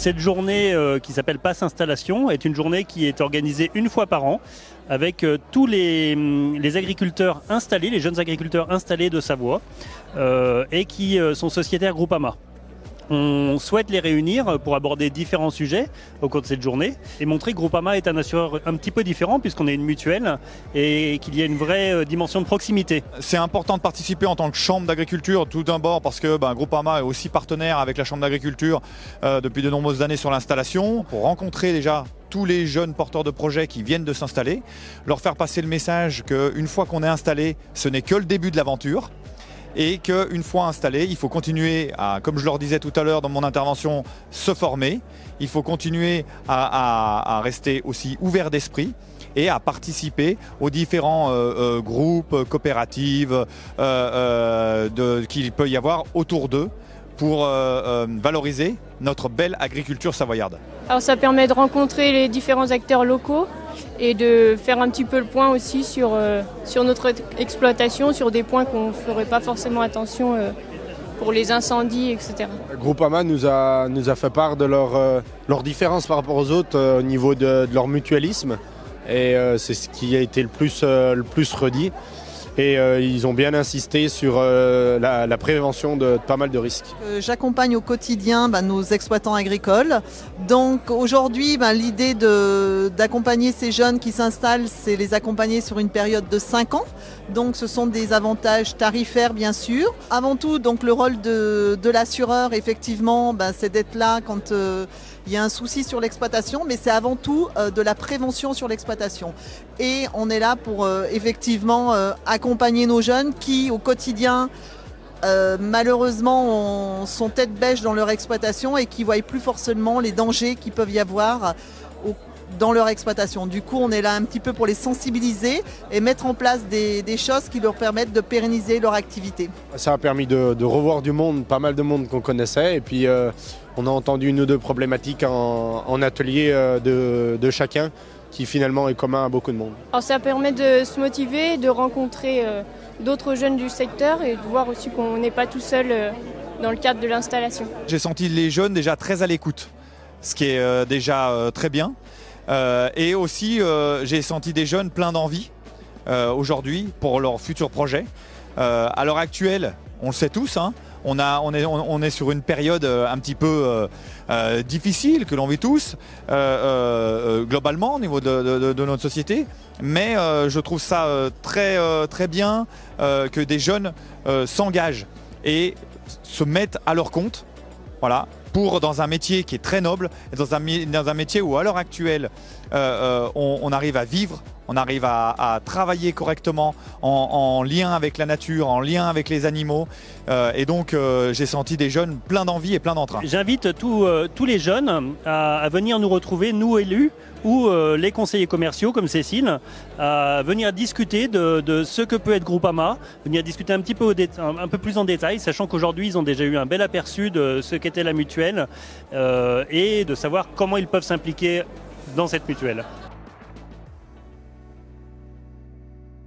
Cette journée qui s'appelle Pass Installation est une journée qui est organisée une fois par an avec tous les agriculteurs installés, les jeunes agriculteurs installés de Savoie et qui sont sociétaires Groupama. On souhaite les réunir pour aborder différents sujets au cours de cette journée et montrer que Groupama est un assureur un petit peu différent puisqu'on est une mutuelle et qu'il y a une vraie dimension de proximité. C'est important de participer en tant que chambre d'agriculture, tout d'abord parce que Groupama est aussi partenaire avec la chambre d'agriculture depuis de nombreuses années sur l'installation, pour rencontrer déjà tous les jeunes porteurs de projets qui viennent de s'installer, leur faire passer le message qu'une fois qu'on est installé, ce n'est que le début de l'aventure. Et qu'une fois installé, il faut continuer à, comme je leur disais tout à l'heure dans mon intervention, se former. Il faut continuer à rester aussi ouvert d'esprit et à participer aux différents groupes, coopératives qu'il peut y avoir autour d'eux pour valoriser notre belle agriculture savoyarde. Alors ça permet de rencontrer les différents acteurs locaux et de faire un petit peu le point aussi sur notre exploitation, sur des points qu'on ne ferait pas forcément attention pour les incendies, etc. Groupama nous a fait part de leur différence par rapport aux autres au niveau de leur mutualisme et c'est ce qui a été le plus redit. Et ils ont bien insisté sur la prévention de pas mal de risques. J'accompagne au quotidien nos exploitants agricoles. Donc aujourd'hui, l'idée d'accompagner ces jeunes qui s'installent, c'est les accompagner sur une période de 5 ans. Donc ce sont des avantages tarifaires bien sûr. Avant tout, donc le rôle de l'assureur, effectivement, c'est d'être là quand il y a un souci sur l'exploitation, mais c'est avant tout de la prévention sur l'exploitation. Et on est là pour effectivement accompagner nos jeunes qui, au quotidien, malheureusement, sont tête bêche dans leur exploitation et qui ne voient plus forcément les dangers qu'il peuvent y avoir dans leur exploitation. Du coup, on est là un petit peu pour les sensibiliser et mettre en place des choses qui leur permettent de pérenniser leur activité. Ça a permis de revoir du monde, pas mal de monde qu'on connaissait, et puis on a entendu une ou deux problématiques en atelier de chacun, qui finalement est commun à beaucoup de monde. Alors ça permet de se motiver, de rencontrer d'autres jeunes du secteur et de voir aussi qu'on n'est pas tout seul dans le cadre de l'installation. J'ai senti les jeunes déjà très à l'écoute, ce qui est déjà très bien. Et aussi, j'ai senti des jeunes pleins d'envie aujourd'hui pour leurs futurs projets. À l'heure actuelle, on le sait tous, on est sur une période un petit peu difficile que l'on vit tous, globalement au niveau de notre société. Mais je trouve ça très bien que des jeunes s'engagent et se mettent à leur compte. Voilà, dans un métier qui est très noble, et dans un métier où à l'heure actuelle on arrive à vivre, on arrive à travailler correctement en lien avec la nature, en lien avec les animaux. Et donc j'ai senti des jeunes pleins d'envie et pleins d'entrain. J'invite tous les jeunes à venir nous retrouver, nous élus, ou les conseillers commerciaux comme Cécile, à venir discuter de ce que peut être Groupama, venir discuter un petit peu un peu plus en détail, sachant qu'aujourd'hui ils ont déjà eu un bel aperçu de ce qu'était la mutuelle et de savoir comment ils peuvent s'impliquer dans cette mutuelle.